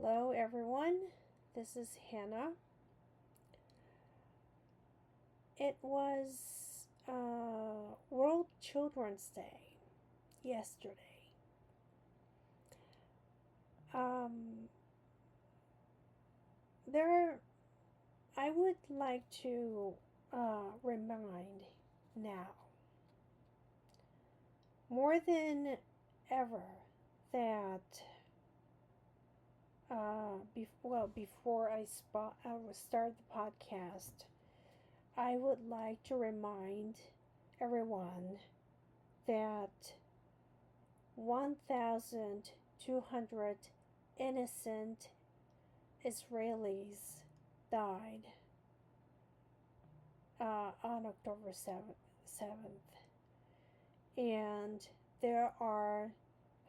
Hello everyone, this is Hannah. It was World Children's Day yesterday. I would like to remind now, more than ever, that before I start the podcast, I would like to remind everyone that 1,200 innocent Israelis died on October 7th. And there are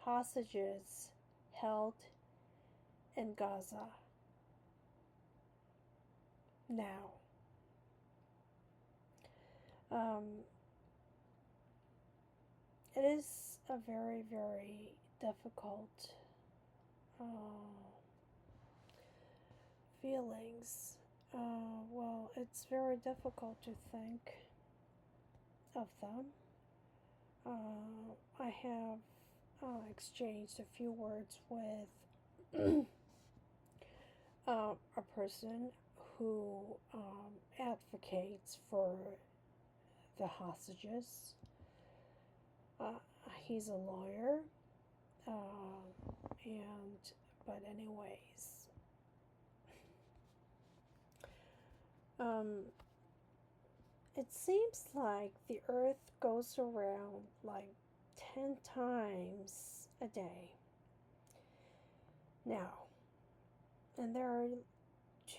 hostages held in Gaza now. It is a very, very difficult feelings. It's very difficult to think of them. I have exchanged a few words with a person who advocates for the hostages. He's a lawyer, but anyways, it seems like the earth goes around like 10 times a day now, and there are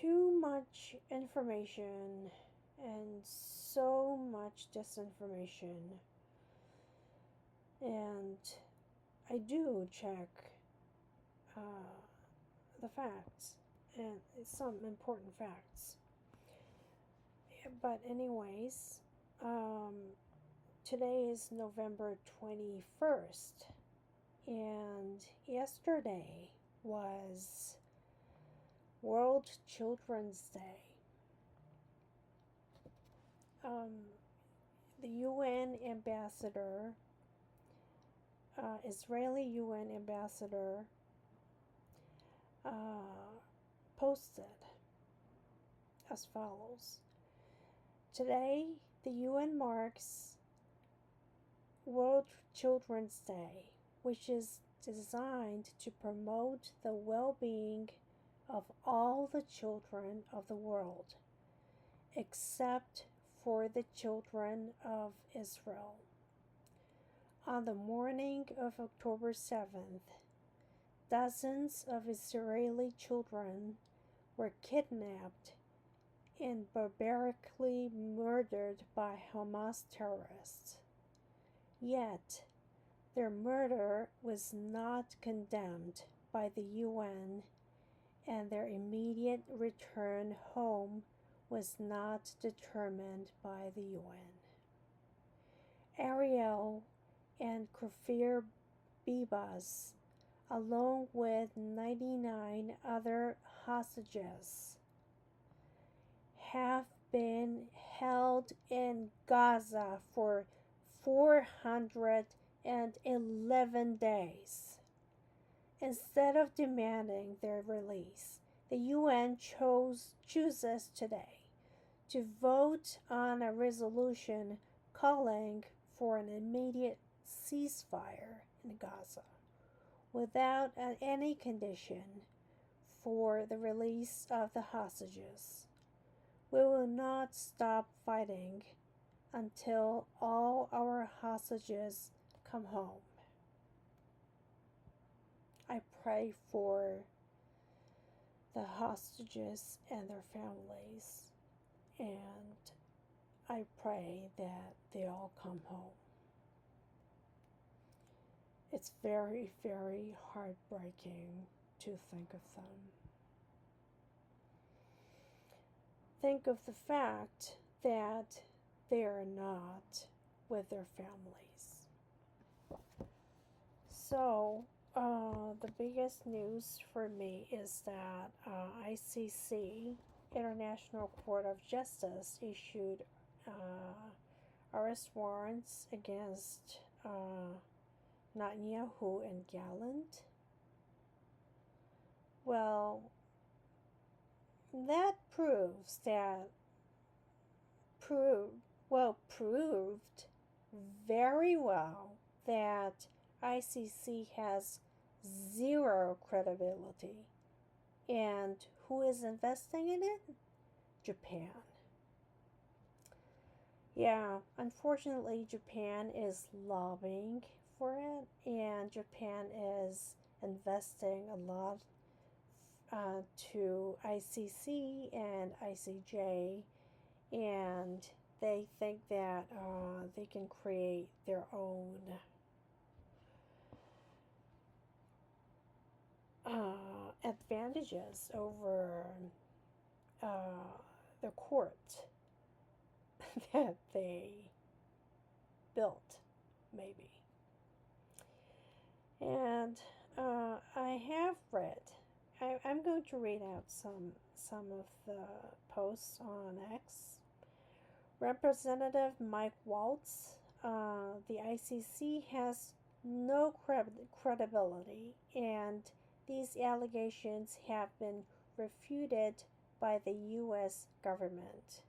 too much information and so much disinformation, and I do check the facts and some important facts. But anyways, today is November 21st, and yesterday was World Children's Day. The UN ambassador, Israeli UN ambassador, posted as follows. Today, the UN marks World Children's Day, which is designed to promote the well-being of all the children of the world, except for the children of Israel. On the morning of October 7th, dozens of Israeli children were kidnapped and barbarically murdered by Hamas terrorists. Yet, their murder was not condemned by the UN, and their immediate return home was not determined by the UN. Ariel and Kfir Bibas, along with 99 other hostages, have been held in Gaza for 411 days. Instead of demanding their release, the UN chooses today to vote on a resolution calling for an immediate ceasefire in Gaza without any condition for the release of the hostages. We will not stop fighting until all our hostages come home. I pray for the hostages and their families, and I pray that they all come home. It's very, very heartbreaking to think of them. Think of the fact that they are not with their families. So, The biggest news for me is that ICC, International Court of Justice, issued arrest warrants against Netanyahu and Gallant. Well, that proves that proved very well that ICC has zero credibility. And who is investing in it? Japan. Yeah, unfortunately, Japan is lobbying for it, and Japan is investing a lot to ICC and ICJ, and they think that they can create their own advantages over the court that they built, maybe. And I have read. I'm going to read out some of the posts on X. Representative Mike Waltz, the ICC has no credibility, and these allegations have been refuted by the U.S. government.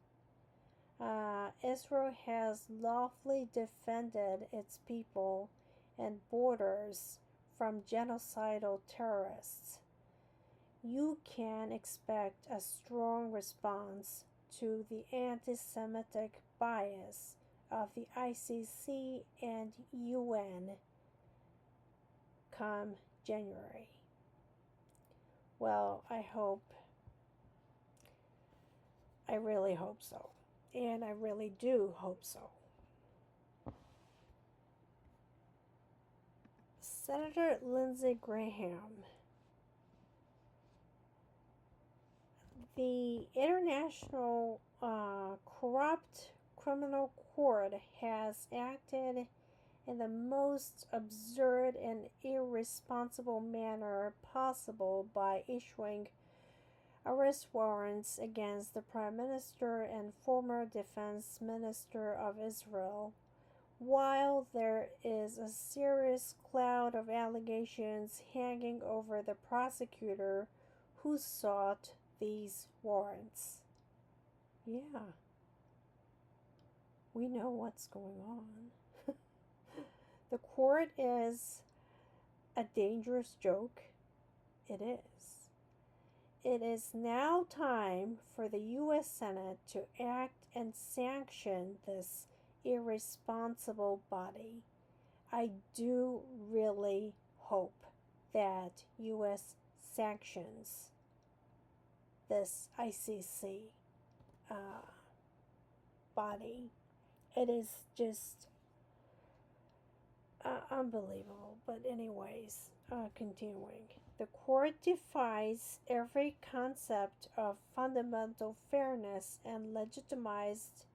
Israel has lawfully defended its people and borders from genocidal terrorists. You can expect a strong response to the anti-Semitic bias of the ICC and UN come January. Well, I really hope so. And I really do hope so. Senator Lindsey Graham. The International Corrupt Criminal Court has acted in the most absurd and irresponsible manner possible by issuing arrest warrants against the Prime Minister and former Defense Minister of Israel, while there is a serious cloud of allegations hanging over the prosecutor who sought these warrants. Yeah, we know what's going on. The court is a dangerous joke. It is. It is now time for the U.S. Senate to act and sanction this irresponsible body. I do really hope that U.S. sanctions this ICC body. It is just unbelievable. But anyways, continuing. The court defies every concept of fundamental fairness and legitimized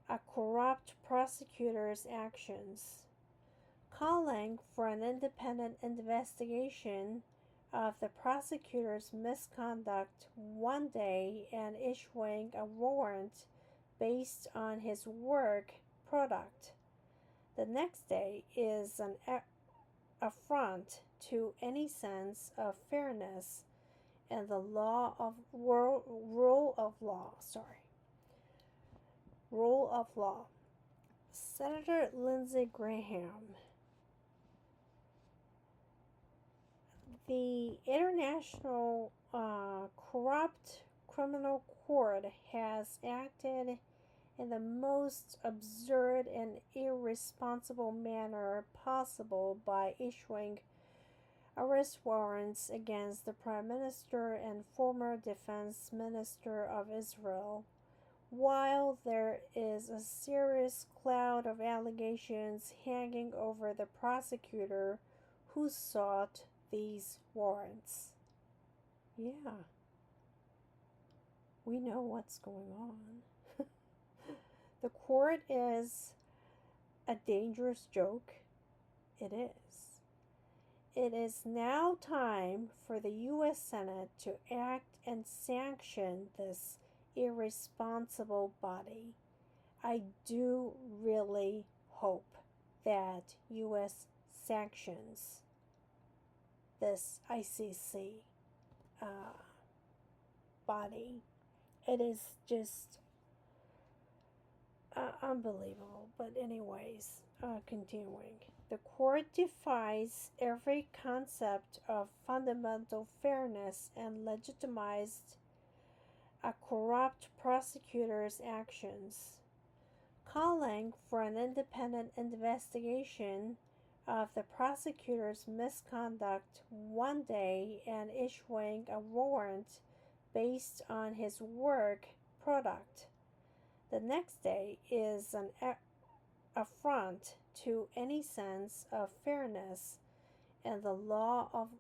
a corrupt prosecutor's actions, calling for an independent investigation of the prosecutor's misconduct one day and issuing a warrant based on his work product the next day is an affront to any sense of fairness and the rule of law. Senator Lindsey Graham. The International Corrupt Criminal Court has acted in the most absurd and irresponsible manner possible by issuing arrest warrants against the Prime Minister and former Defense Minister of Israel, while there is a serious cloud of allegations hanging over the prosecutor who sought these warrants. Yeah, we know what's going on. The court is a dangerous joke. It is. it is now time for the U.S. Senate to act and sanction this irresponsible body. I do really hope that U.S. sanctions this ICC body. It is just unbelievable. But anyways, continuing. The court defies every concept of fundamental fairness and legitimized a corrupt prosecutor's actions, calling for an independent investigation of the prosecutor's misconduct one day and issuing a warrant based on his work product. The next day is an affront to any sense of fairness and the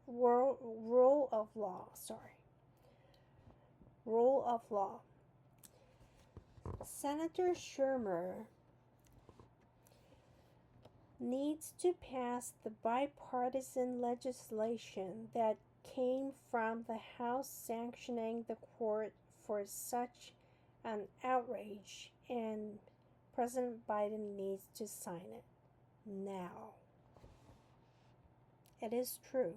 rule of law. Senator Schumer needs to pass the bipartisan legislation that came from the House sanctioning the court for such an outrage, and President Biden needs to sign it now. It is true.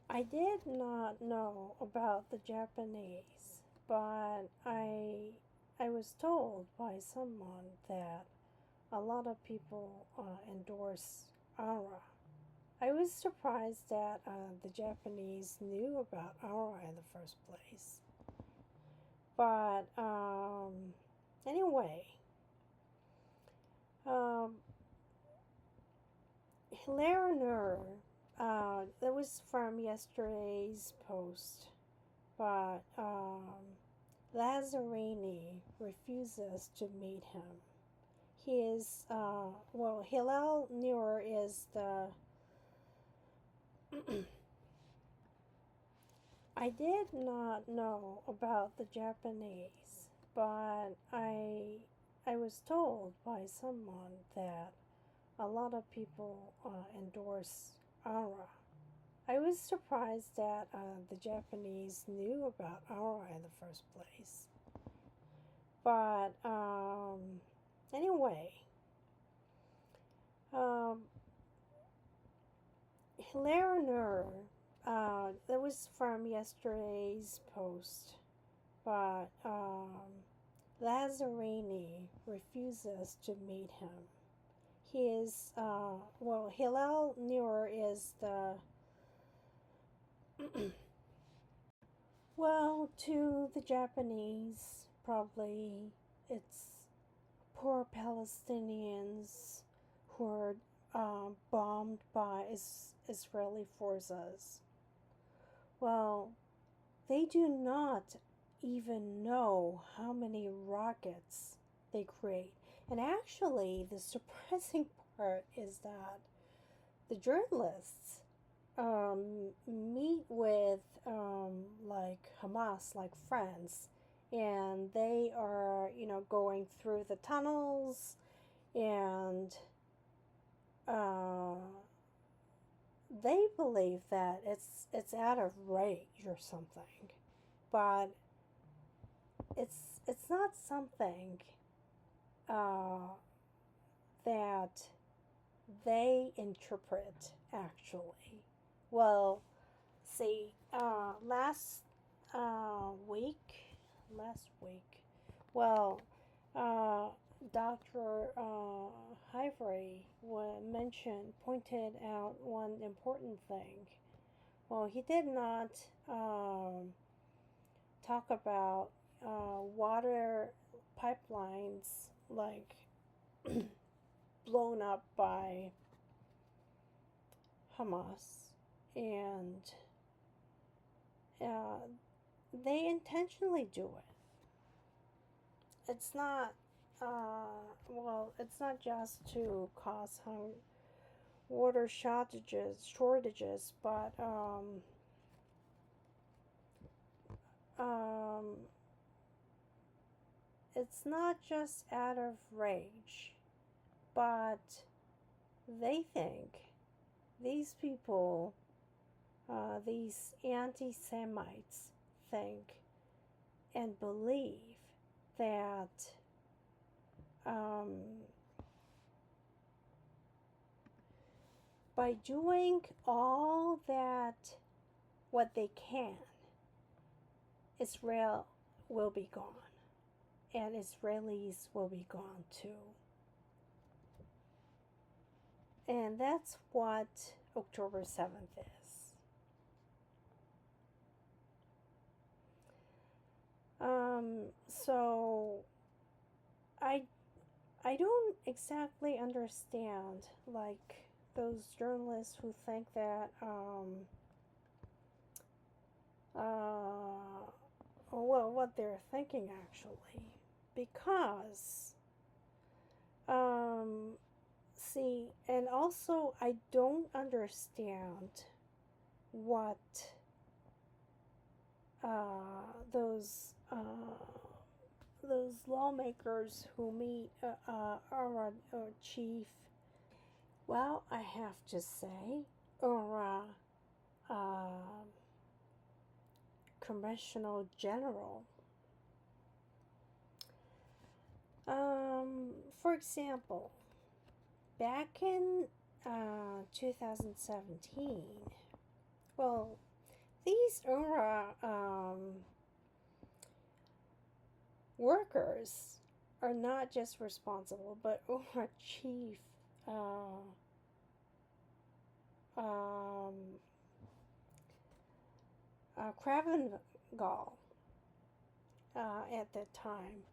I did not know about the Japanese, but I was told by someone that a lot of people endorse UNWRA. I was surprised that the Japanese knew about UNWRA in the first place. But anyway, Lerner, that was from yesterday's post, but Lazzarini refuses to meet him. He is, Hillel Neuer is the I did not know about the Japanese, but I was told by someone that a lot of people endorse UNWRA. I was surprised that the Japanese knew about UNWRA in the first place. But anyway, Lerner, that was from yesterday's post, but Lazzarini refuses to meet him. He is, Hillel Neuer is the to the Japanese, probably it's poor Palestinians who are bombed by Israeli forces. Well, they do not even know how many rockets they create. And actually, the surprising part is that the journalists meet with like Hamas, like friends, and they are, going through the tunnels, and they believe that it's out of rage or something, but it's not something that they interpret actually. Well, see, last week, Dr. Hivery pointed out one important thing. Well, he did not talk about water pipelines like blown up by Hamas, and they intentionally do it. It's not it's not just to cause water shortages, but it's not just out of rage, but they think these people, these anti-Semites, think and believe that by doing all that, what they can, Israel will be gone, and Israelis will be gone too. And that's what October 7th is. So I don't exactly understand, like, those journalists who think that well, what they're thinking actually, because see, and also I don't understand what those lawmakers who meet UNWRA chief. Well, I have to say, UNWRA Commissioner General. For example, back in 2017, well, these UNRWA workers are not just responsible, but UNRWA chief Kravengal at that time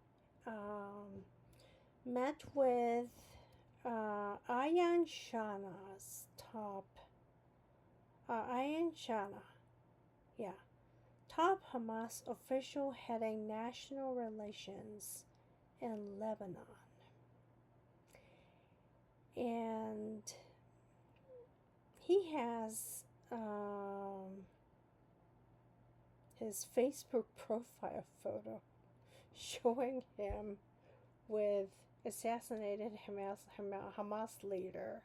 met with Ayan Shana's top Hamas official heading national relations in Lebanon. And he has his Facebook profile photo showing him with assassinated Hamas leader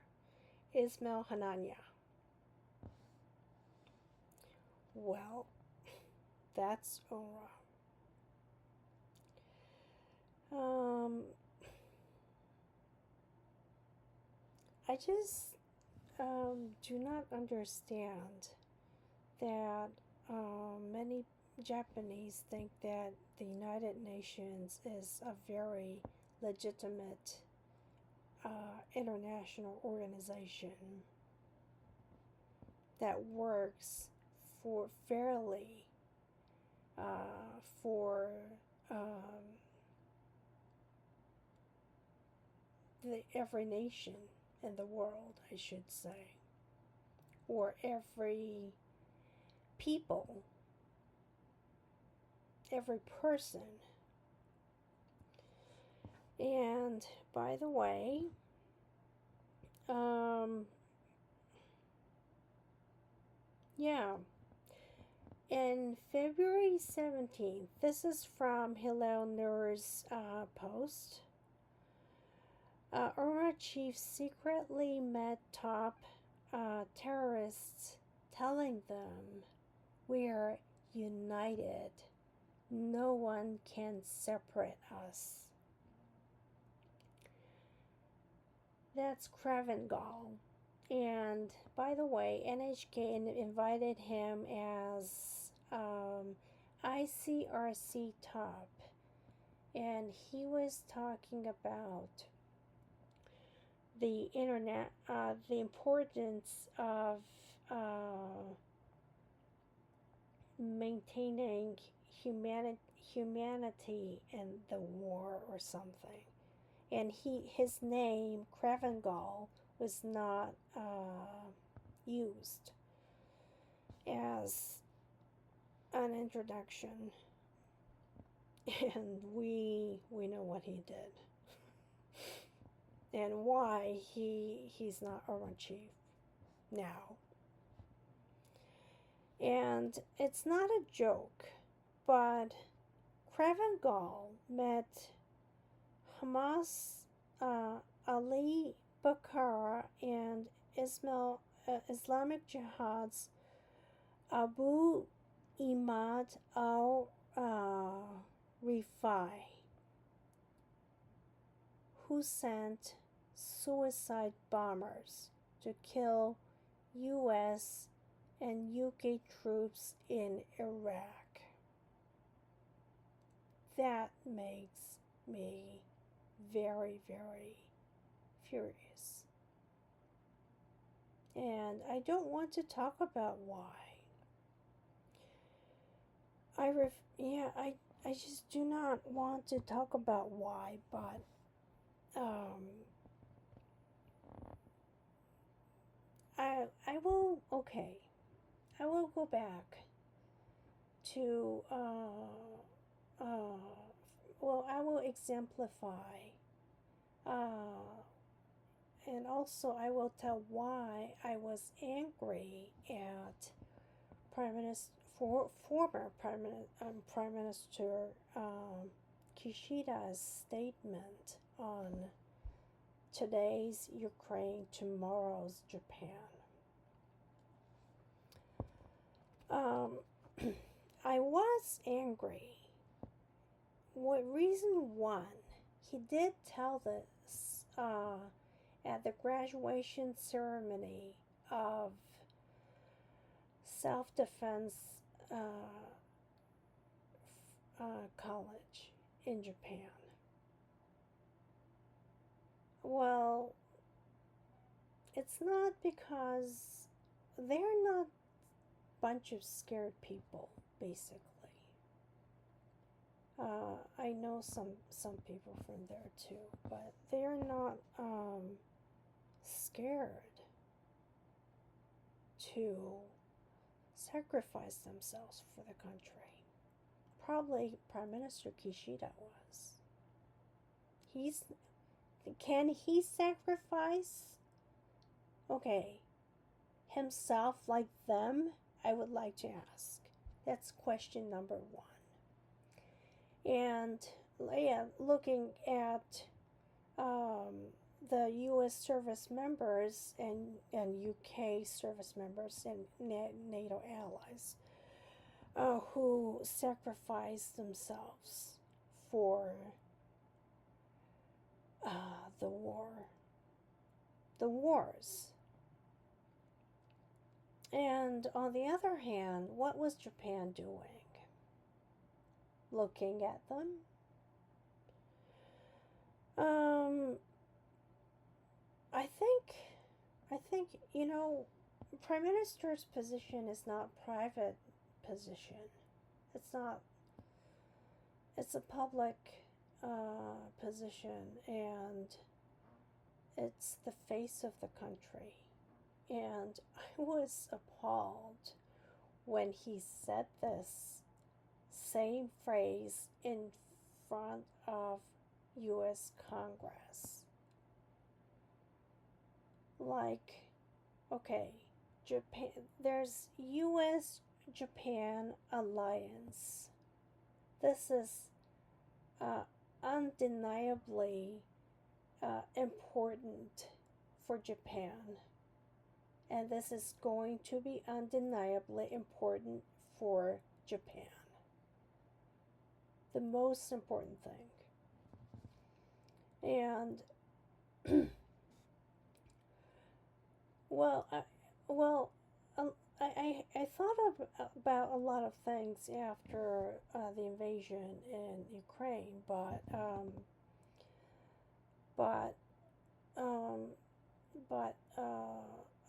Ismail Haniyeh. Well, that's UNRWA. I just do not understand that many Japanese think that the United Nations is a very legitimate international organization that works for fairly for every nation in the world, I should say, or every people, every person. And by the way, in February 17th, this is from Hillel Nur's post, UNRWA chief secretly met top terrorists, telling them, "We are united. No one can separate us." That's Kravengal. And by the way, NHK invited him as ICRC top, and he was talking about the internet, the importance of maintaining humanity in the war or something. And his name, Kravengal, was not used as an introduction, and we know what he did and why he's not UNRWA chief now. And it's not a joke, but Kravengal met Hamas Ali Bakara and Ismail Islamic Jihad's Abu Imad al-Rifai, who sent suicide bombers to kill US and UK troops in Iraq. That makes me very, very furious. And I don't want to talk about why. I just do not want to talk about why, but I will go back to I will exemplify and also I will tell why I was angry at former Prime Minister Kishida's statement on today's Ukraine, tomorrow's Japan. I was angry. Reason one, he did tell this at the graduation ceremony of self-defense college in Japan. Well, it's not because they're not a bunch of scared people, basically. I know some people from there too, but they're not scared to sacrifice themselves for the country. Probably Prime Minister Kishida was. Can he sacrifice? Okay, himself like them? I would like to ask. That's question number one. And looking at the U.S. service members and UK service members and NATO allies who sacrificed themselves for the wars. And on the other hand, what was Japan doing? Looking at them? I think, Prime Minister's position is not private position. It's a public position, and it's the face of the country. And I was appalled when he said this same phrase in front of U.S. Congress. Like, okay, Japan, there's U.S.-Japan alliance. This is undeniably important for Japan. And this is going to be undeniably important for Japan. The most important thing. And I thought about a lot of things after the invasion in Ukraine, but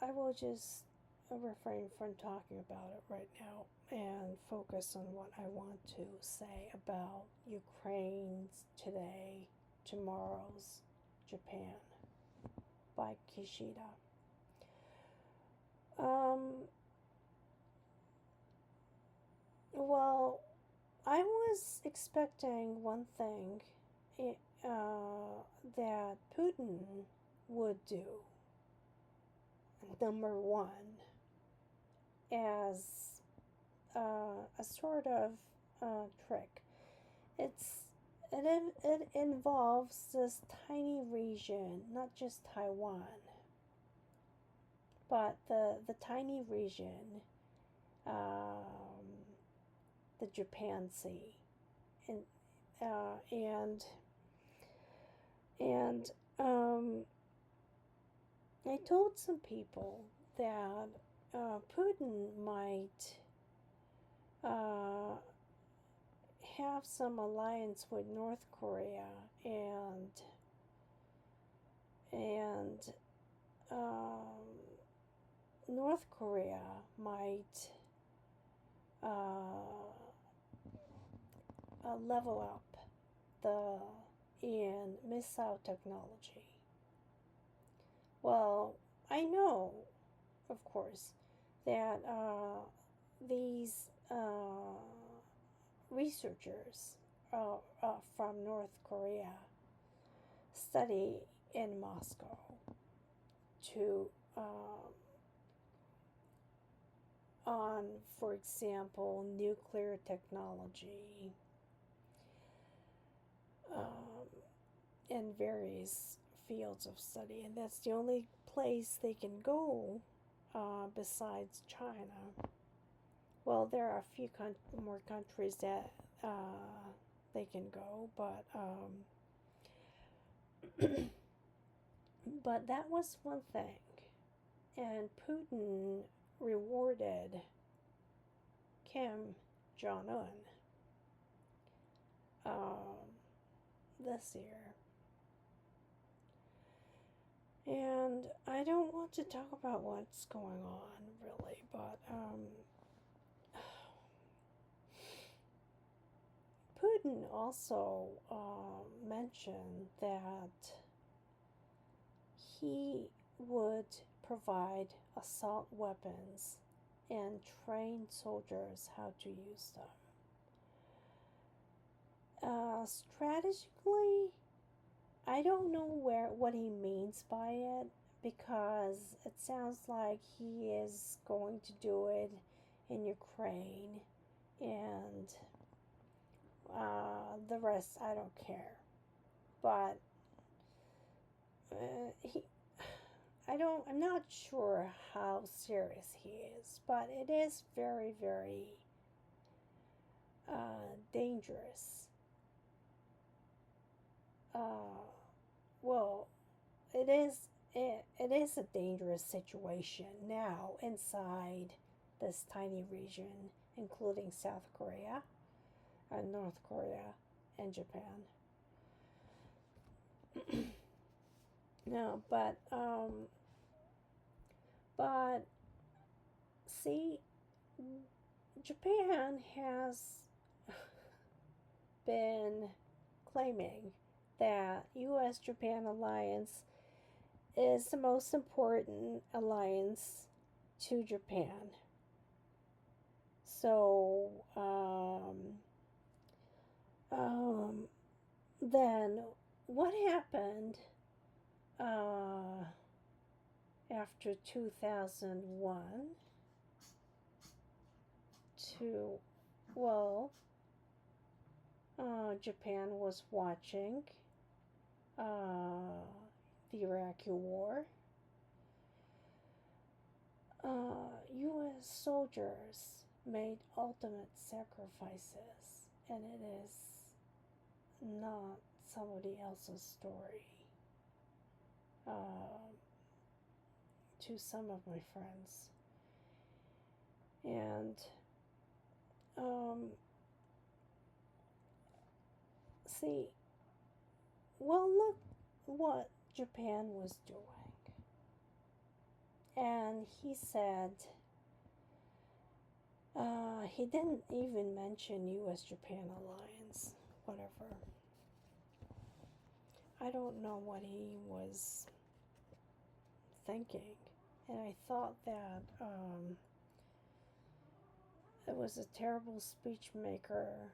I will just refrain from talking about it right now and focus on what I want to say about Ukraine's today, tomorrow's Japan by Kishida. Well, I was expecting one thing that Putin would do. Number one, as a sort of trick. It involves this tiny region, not just Taiwan. but the tiny region, the Japan Sea, and and I told some people that Putin might have some alliance with North Korea, and North Korea might level up in missile technology. Well, I know, of course, that these researchers from North Korea study in Moscow to on, for example, nuclear technology in various fields of study, and that's the only place they can go besides China. Well, there are a few more countries that they can go, but but that was one thing, and Putin rewarded Kim Jong-un this year. And I don't want to talk about what's going on, really, but Putin also mentioned that he would provide assault weapons and train soldiers how to use them. Strategically, I don't know what he means by it, because it sounds like he is going to do it in Ukraine, and the rest I don't care. But I'm not sure how serious he is, but it is very, very dangerous. Well, it is a dangerous situation now inside this tiny region, including South Korea and North Korea and Japan. No, but see, Japan has been claiming that U.S.-Japan alliance is the most important alliance to Japan. So then what happened after 2001 Japan was watching the Iraqi war. U.S. soldiers made ultimate sacrifices, and it is not somebody else's story. To some of my friends. And see, well, look what Japan was doing. And he said, he didn't even mention U.S.-Japan alliance, whatever. I don't know what he was thinking. And I thought that it was a terrible speech maker,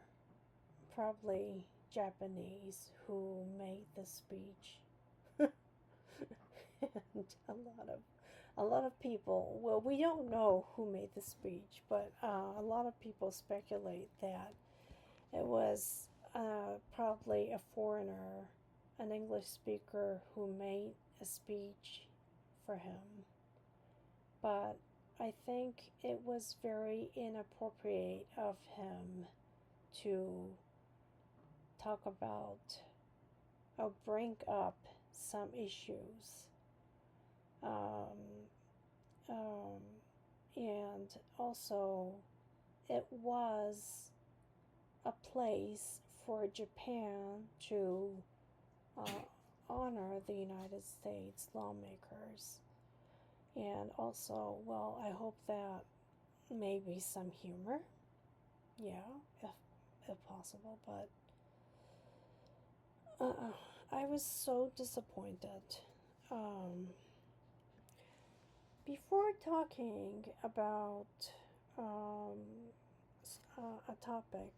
probably Japanese, who made the speech. And a lot of people, well, we don't know who made the speech, but a lot of people speculate that it was probably a foreigner, an English speaker, who made a speech for him. but I think it was very inappropriate of him to talk about or bring up some issues. Um, um, and also, it was a place for Japan to honor the United States lawmakers. And also, well, I hope that maybe some humor, yeah, if possible, but I was so disappointed. Um, Before talking about um, a topic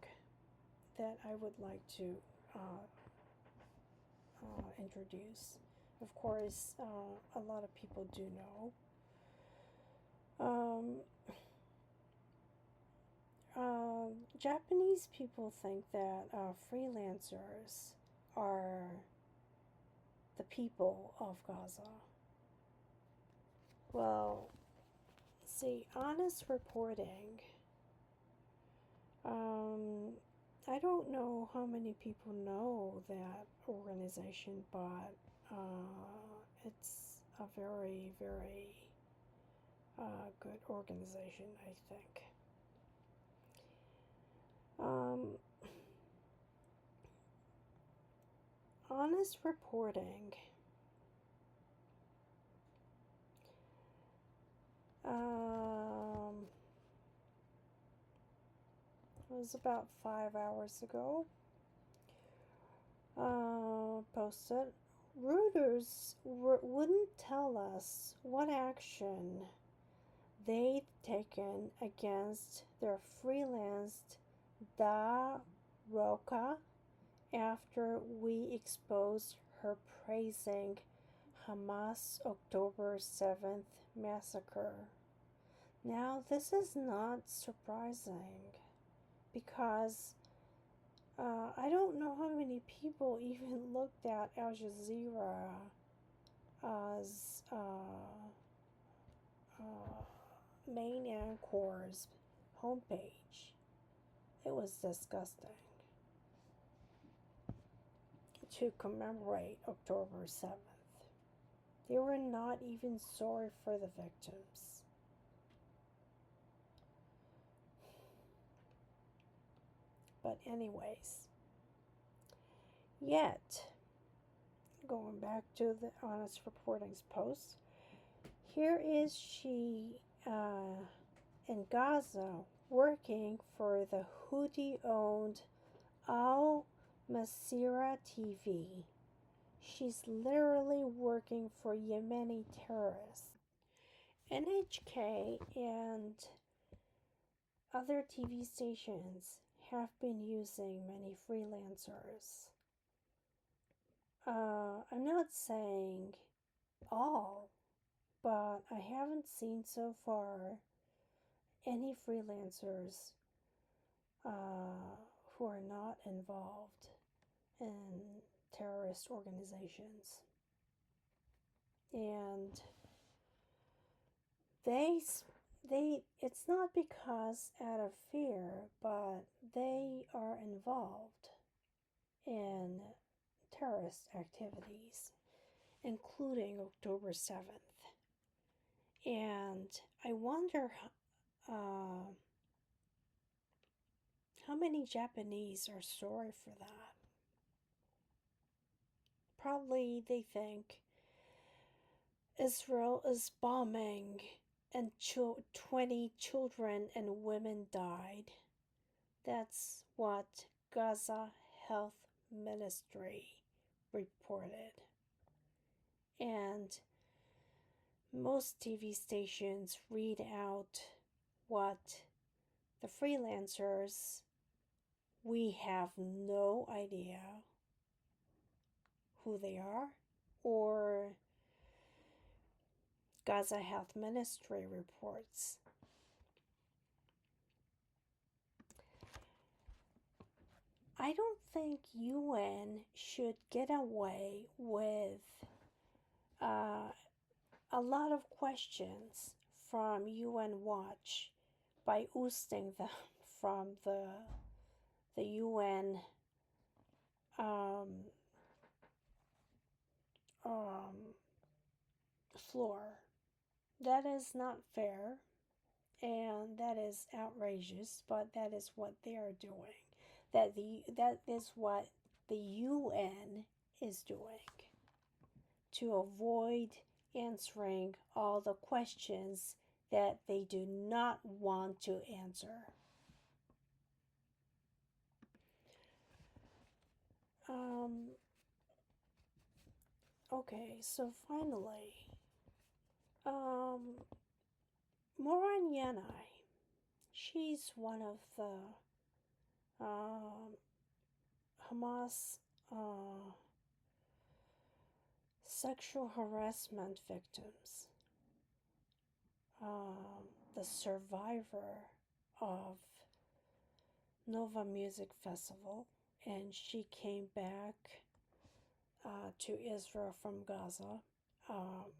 that I would like to introduce, of course, a lot of people do know. Japanese people think that freelancers are the people of Gaza. Well, see, honest reporting, I don't know how many people know that organization, but it's a very, very good organization, I think. Honest reporting. It was about 5 hours ago. Posted. Reuters wouldn't tell us what action they'd taken against their freelanced Da Roca after we exposed her praising Hamas October 7th massacre. Now, this is not surprising because I don't know how many people even looked at Al Jazeera's main anchor's homepage. It was disgusting. To commemorate October 7th. They were not even sorry for the victims. But anyways, yet, going back to the Honest Reporting's post, here is she in Gaza working for the Houthi-owned Al Masira TV. She's literally working for Yemeni terrorists. NHK and other TV stations have been using many freelancers. I'm not saying all, but I haven't seen so far any freelancers who are not involved in terrorist organizations. And it's not because out of fear, but they are involved in terrorist activities, including October 7th. And I wonder how many Japanese are sorry for that. Probably they think Israel is bombing and 20 children and women died. That's what Gaza Health Ministry reported. And most TV stations read out what the freelancers, we have no idea who they are, or Gaza Health Ministry reports. I don't think UN should get away with a lot of questions from UN Watch by ousting them from the UN floor. That is not fair, and that is outrageous, but that is what they are doing. That is what the UN is doing to avoid answering all the questions that they do not want to answer. Okay, so finally, Moran Yanai, she's one of the Hamas sexual harassment victims, the survivor of Nova Music Festival, and she came back to Israel from Gaza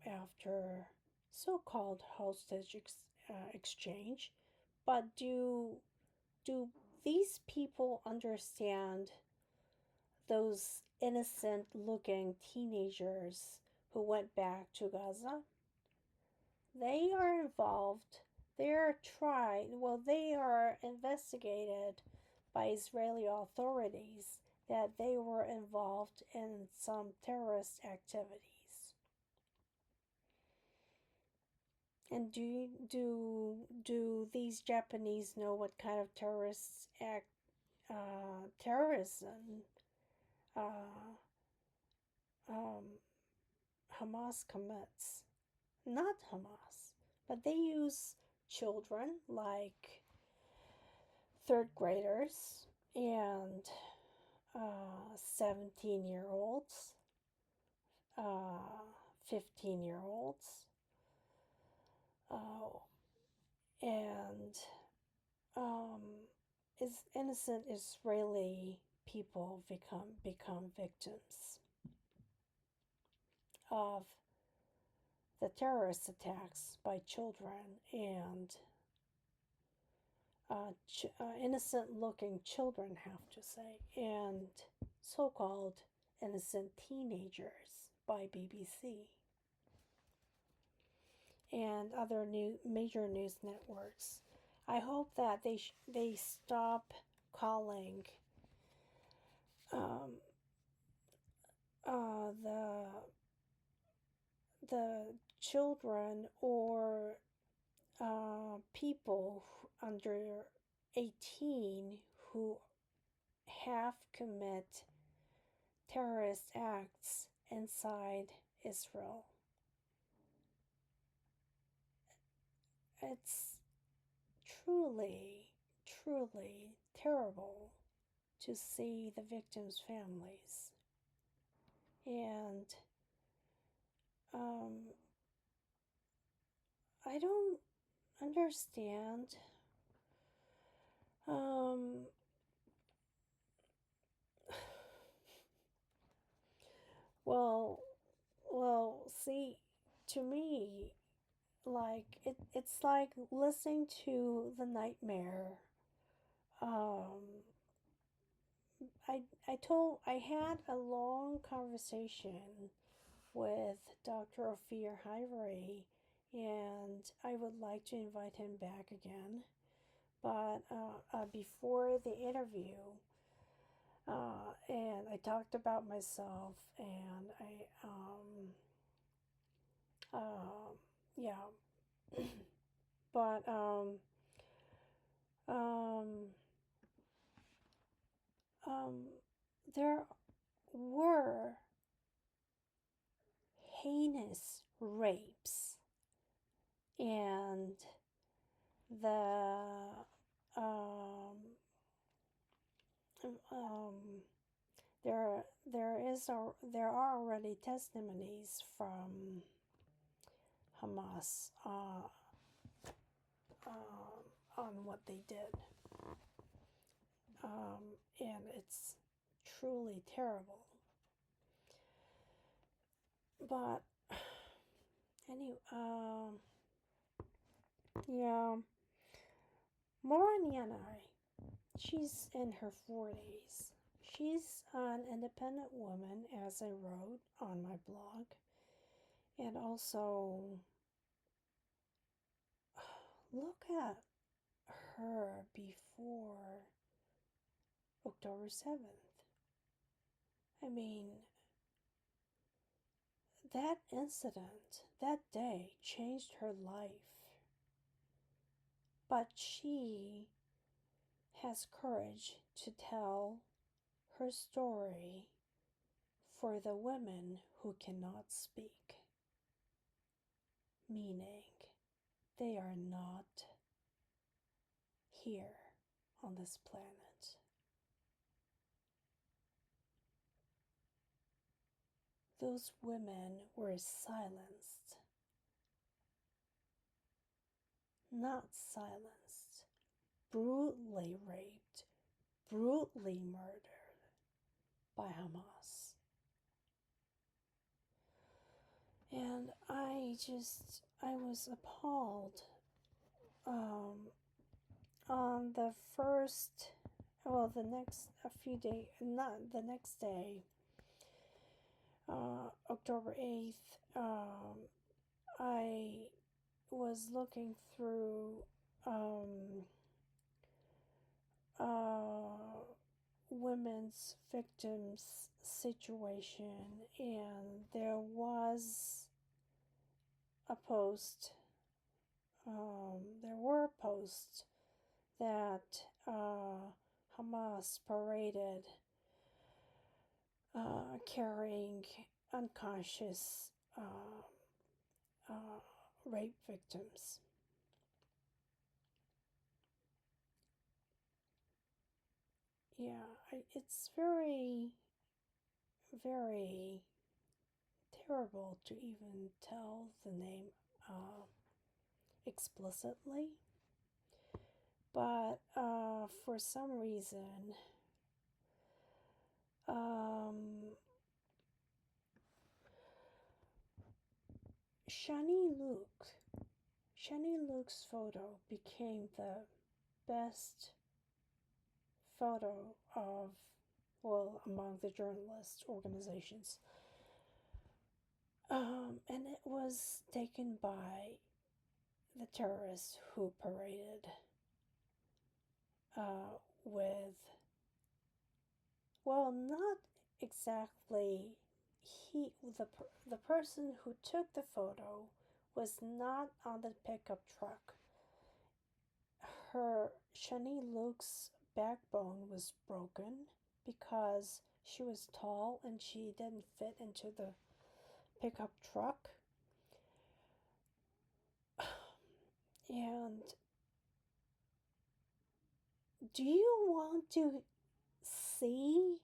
after so-called hostage exchange. But do these people understand those innocent-looking teenagers who went back to Gaza? They are involved. They are tried. Well, they are investigated by Israeli authorities that they were involved in some terrorist activities. And do these Japanese know what kind of terrorism Hamas commits? Not Hamas, but they use children like third graders and 17-year-olds, 15-year-olds, and innocent Israeli people become victims of the terrorist attacks by children and innocent-looking children, have to say, and so-called innocent teenagers by BBC and other major news networks. I hope that they stop calling the children or people under 18 who have commit terrorist acts inside Israel. It's truly, truly terrible to see the victims' families. And I don't understand well, see, to me, like it's like listening to the nightmare. I had a long conversation with Dr. Ophir Hivory, and I would like to invite him back again. But before the interview, and I talked about myself, and yeah, but there were heinous rapes, and there are already testimonies from Hamas on what they did, and it's truly terrible. But anyway, Yeah. Moranianai, she's in her 40s. She's an independent woman, as I wrote on my blog. And also, look at her before October 7th. I mean, that incident, that day, changed her life. But she has courage to tell her story for the women who cannot speak, meaning they are not here on this planet. Those women were silenced, not silenced, brutally raped, brutally murdered by Hamas. And I was appalled on the first, well, a few days, not the next day, October 8th, I was looking through women's victims situation, and there was a post, there were posts that Hamas paraded carrying unconscious rape victims. Yeah, it's very, very terrible to even tell the name explicitly. But for some reason, Shani Luke's photo became the best photo of, well, among the journalist organizations. And it was taken by the terrorists who paraded with, well, not exactly, the person who took the photo was not on the pickup truck. Shani Luke's backbone was broken because she was tall and she didn't fit into the pickup truck. And do you want to see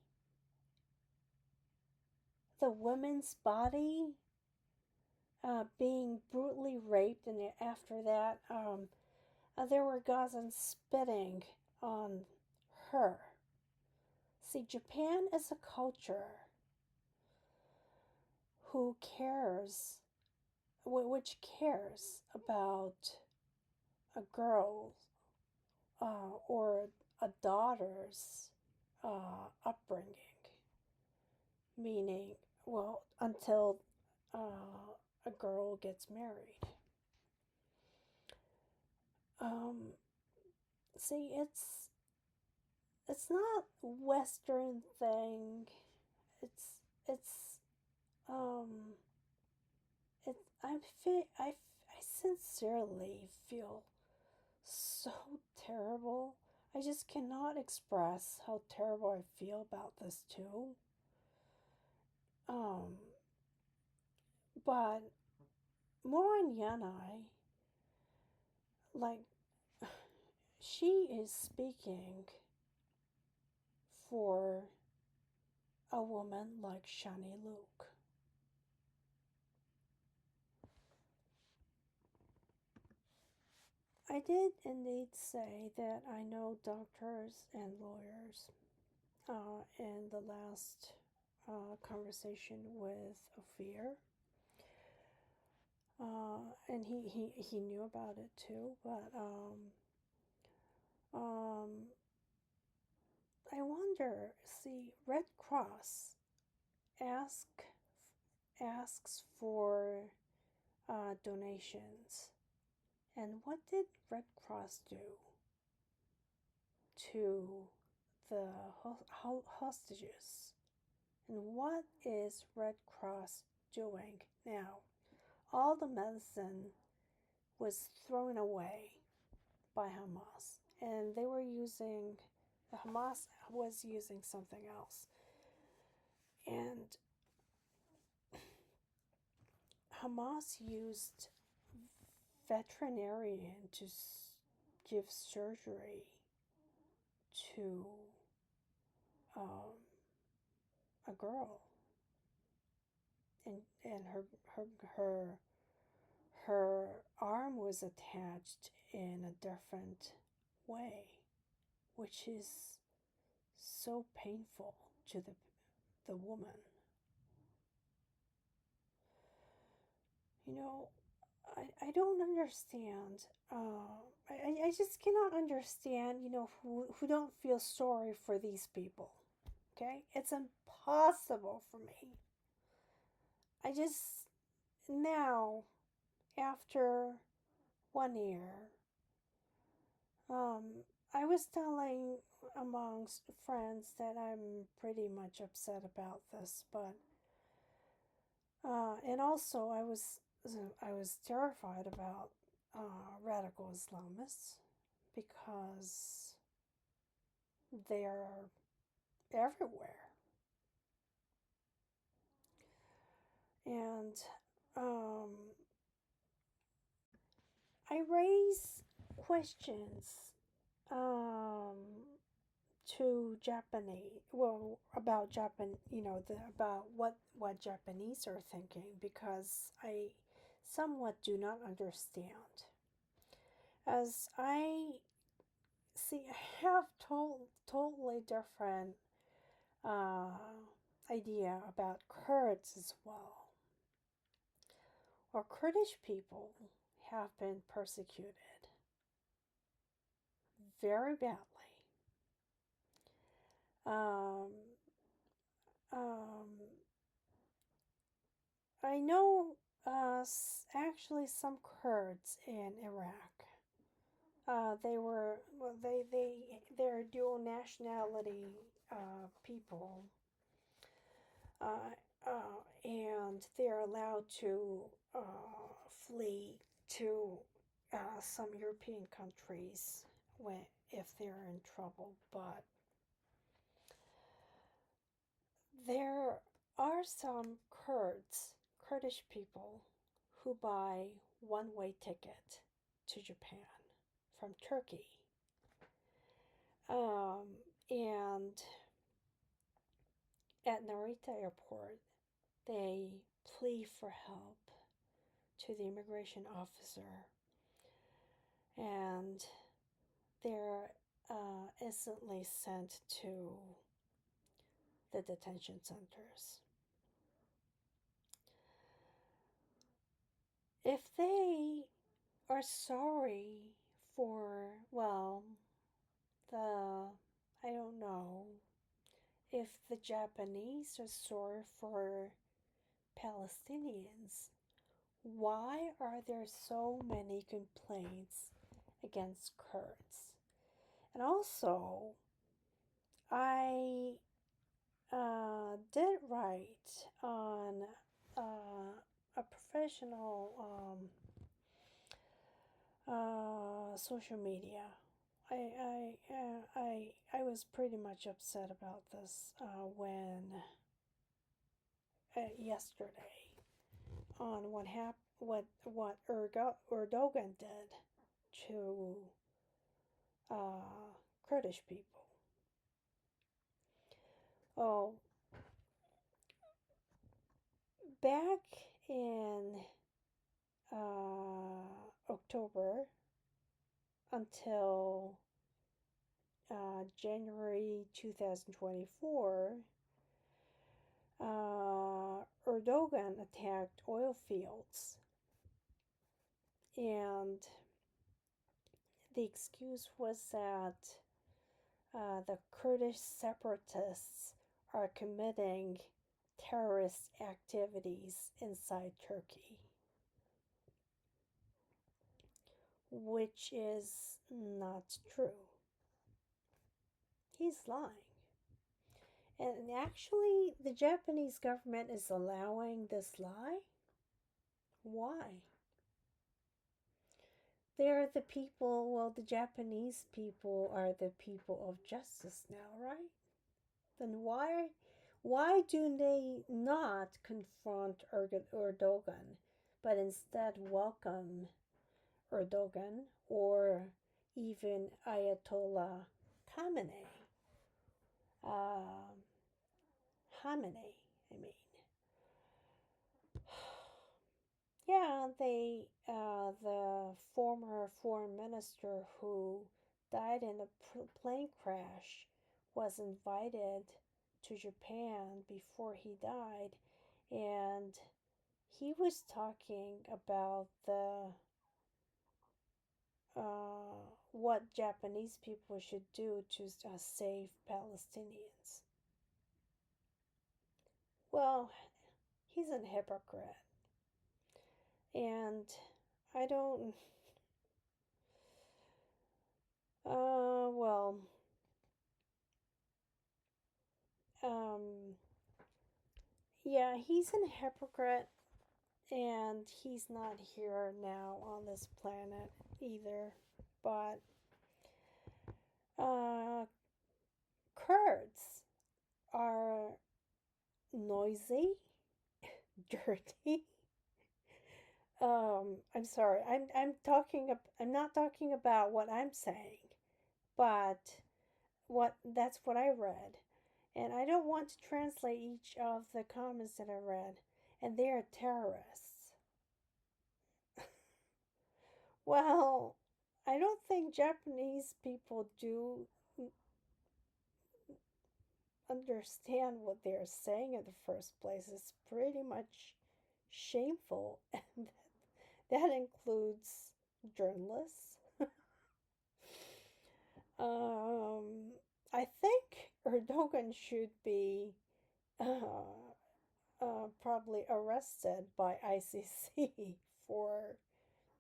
the woman's body being brutally raped, and after that there were Gazans spitting on her? See, Japan is a culture which cares about a girl or a daughter's upbringing, meaning, well, until a girl gets married. See, it's not a Western thing. I sincerely feel so terrible. I just cannot express how terrible I feel about this too. But Moranyanai, like, she is speaking for a woman like Shani Luke. I did indeed say that I know doctors and lawyers in the last conversation with Ophir. And he knew about it too, but um, I wonder, see, Red Cross ask, asks for donations. And what did Red Cross do to the hostages? And what is Red Cross doing now? All the medicine was thrown away by Hamas, and they were using, Hamas was using something else. And Hamas used veterinarian to give surgery to a girl, and her arm was attached in a different way, which is so painful to the woman. You know, I don't understand. I just cannot understand, who don't feel sorry for these people. Okay? It's impossible for me. I just, now, after 1 year, I was telling amongst friends that I'm pretty much upset about this, but, and also I was terrified about radical Islamists because they're everywhere. And I raise questions to Japanese, well, about Japan, about what Japanese are thinking, because I somewhat do not understand. As I see, I have totally different idea about Kurds as well. Or Kurdish people have been persecuted very badly. Um, um, I know actually some Kurds in Iraq. They're dual nationality people, and they're allowed to flee to some European countries if they're in trouble. But there are some Kurdish people who buy one-way ticket to Japan from Turkey. And at Narita Airport, they plead for help to the immigration officer, and they're instantly sent to the detention centers. If they are sorry for, well, I don't know, if the Japanese are sorry for Palestinians, why are there so many complaints against Kurds? And also, I did write on a professional social media. I was pretty much upset about this when yesterday on what Erdogan did to Kurdish people. Oh, back in October until January 2024, Erdogan attacked oil fields And the excuse was that the Kurdish separatists are committing terrorist activities inside Turkey, which is not true. He's lying. And actually, the Japanese government is allowing this lie. Why? They're the people, well, the Japanese people are the people of justice now, right? Then why do they not confront Erdogan, but instead welcome Erdogan or even Ayatollah Khamenei? Um, Khamenei, I mean. Yeah, the former foreign minister who died in a plane crash was invited to Japan before he died, and he was talking about what Japanese people should do to save Palestinians. Well, he's a hypocrite, and I don't. Well, um, yeah, he's a hypocrite, and he's not here now on this planet either. But Kurds are noisy, dirty. I'm sorry. I'm not talking about what I'm saying, but that's what I read. And I don't want to translate each of the comments that I read. And they are terrorists. Well, I don't think Japanese people do understand what they're saying in the first place. It's pretty much shameful, and that includes journalists. I think Erdogan should be probably arrested by ICC for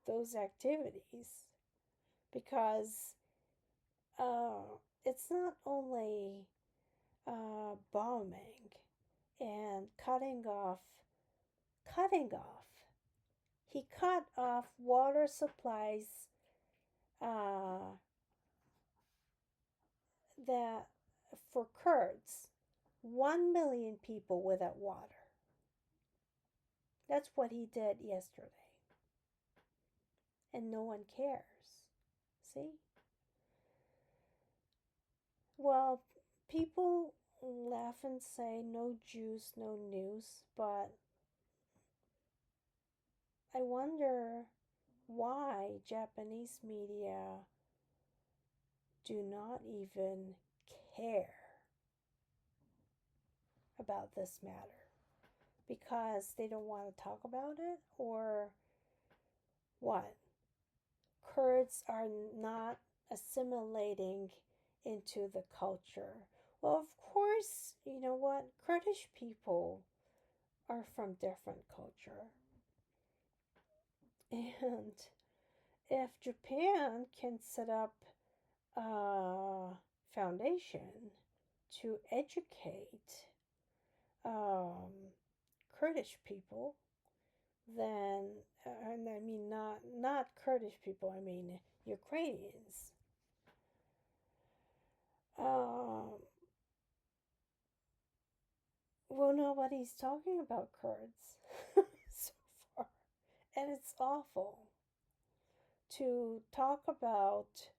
those activities, because it's not only bombing and cutting off. He cut off water supplies uh, that for Kurds, 1 million people without water. That's what he did yesterday. And no one cares. See? Well, people laugh and say no Jews, no news, but I wonder why Japanese media do not even care about this matter. Because they don't want to talk about it, or what? Kurds are not assimilating into the culture. Well, of course, you know what? Kurdish people are from different culture. And if Japan can set up a foundation to educate Kurdish people, then, and I mean not Kurdish people, I mean Ukrainians. Well, nobody's talking about Kurds so far, and it's awful to talk about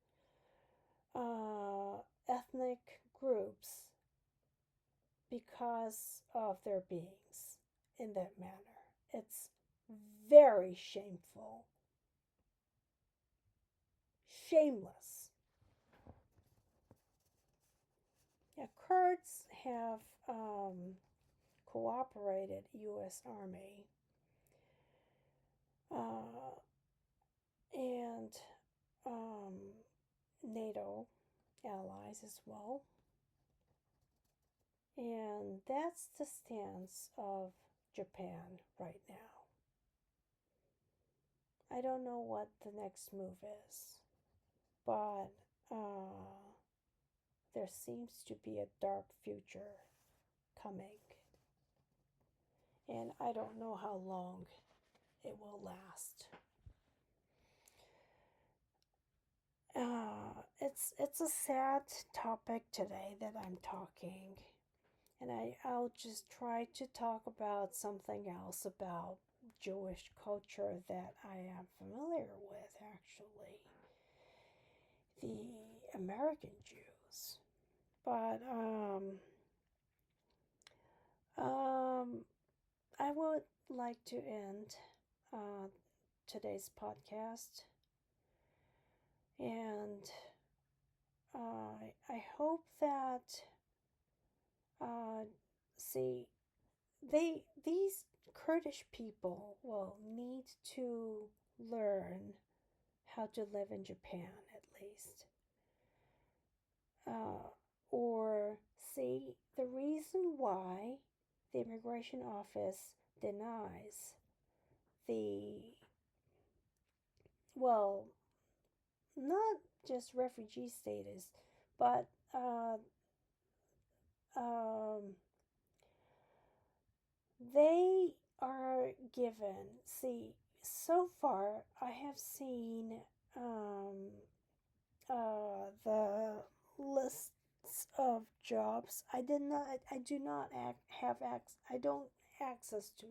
ethnic groups because of their beings in that manner. It's very shameful. Shameless. Yeah, Kurds have cooperated U.S. Army and NATO allies as well. And that's the stance of Japan right now. I don't know what the next move is, but there seems to be a dark future coming. And I don't know how long it will last. It's a sad topic today that I'm talking, and I'll just try to talk about something else about Jewish culture that I am familiar with, actually, the American Jews. But I would like to end today's podcast, and I hope that these Kurdish people will need to learn how to live in Japan at least. Or see the reason why the immigration office denies not just refugee status, but they are given. See, so far I have seen the lists of jobs. I don't access to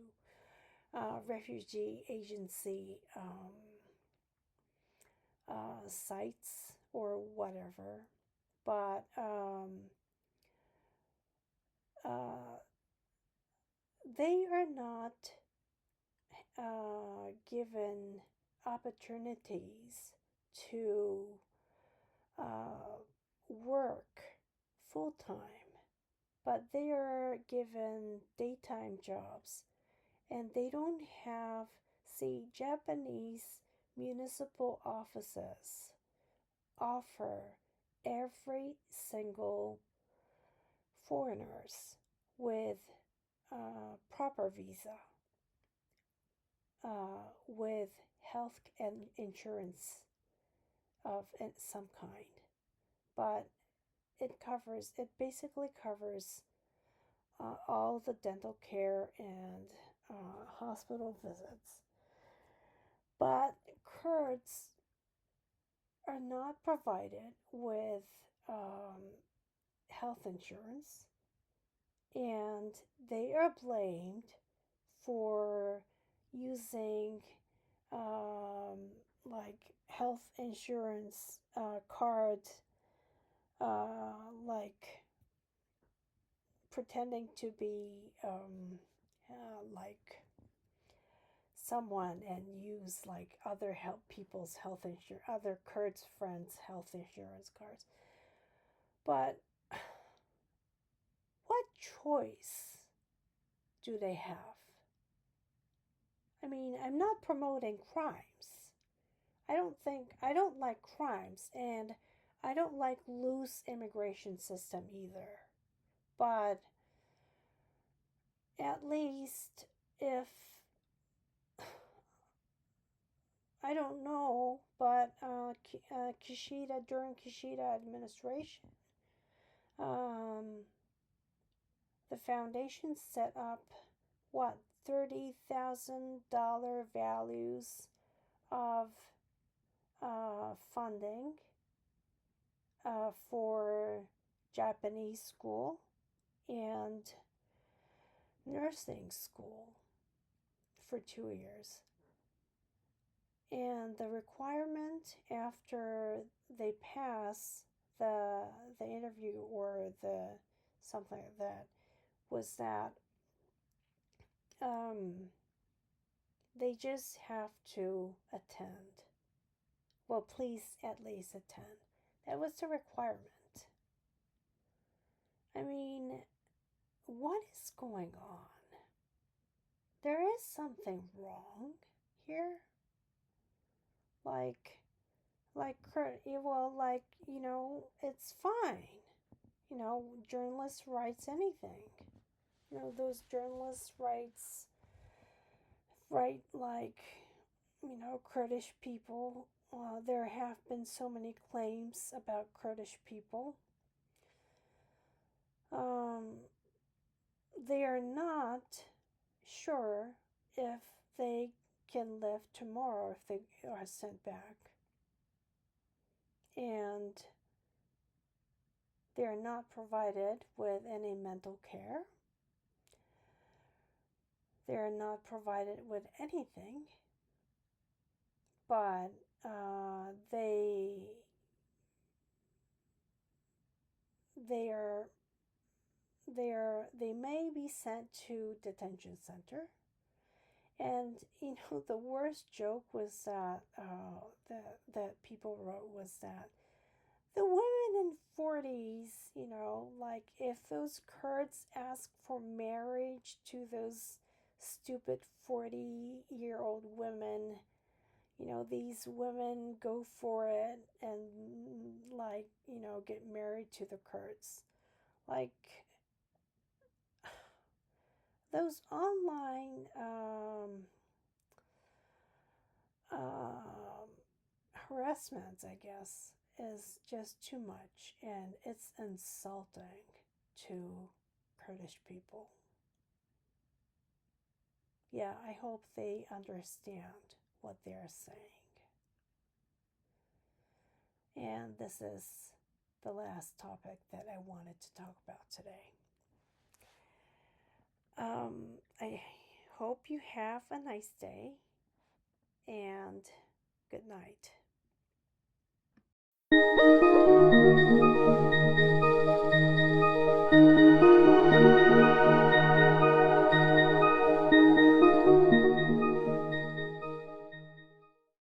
refugee agency sites or whatever, but they are not given opportunities to work full time, but they are given daytime jobs, and they don't have. See, Japanese municipal offices offer every single foreigners with proper visa, with health and insurance of some kind, but it basically covers all the dental care and hospital visits. But Kurds are not provided with health insurance, and they are blamed for using like health insurance cards, like pretending to be like someone, and use like other people's health insurance, other Kurds friends' health insurance cards. But what choice do they have? I mean, I'm not promoting crimes. I don't like crimes, and I don't like loose immigration system either. But at least if I don't know, but during Kishida administration, the foundation set up $30,000 values of funding for Japanese school and nursing school for 2 years. And the requirement after they pass the interview or the something like that was that they just have to attend. Well, please at least attend. That was the requirement. I mean, what is going on? There is something wrong here. it's fine. Journalists writes anything. Those journalists write Kurdish people. There have been so many claims about Kurdish people. They are not sure if they can live tomorrow if they are sent back. And they are not provided with any mental care. They are not provided with anything. But they may be sent to detention center. And the worst joke was that that people wrote was that the women in 40s, if those Kurds ask for marriage to those stupid 40-year-old women, these women go for it and get married to the Kurds. Those online harassments, I guess, is just too much, and it's insulting to Kurdish people. Yeah, I hope they understand what they're saying. And this is the last topic that I wanted to talk about today. I hope you have a nice day, and good night.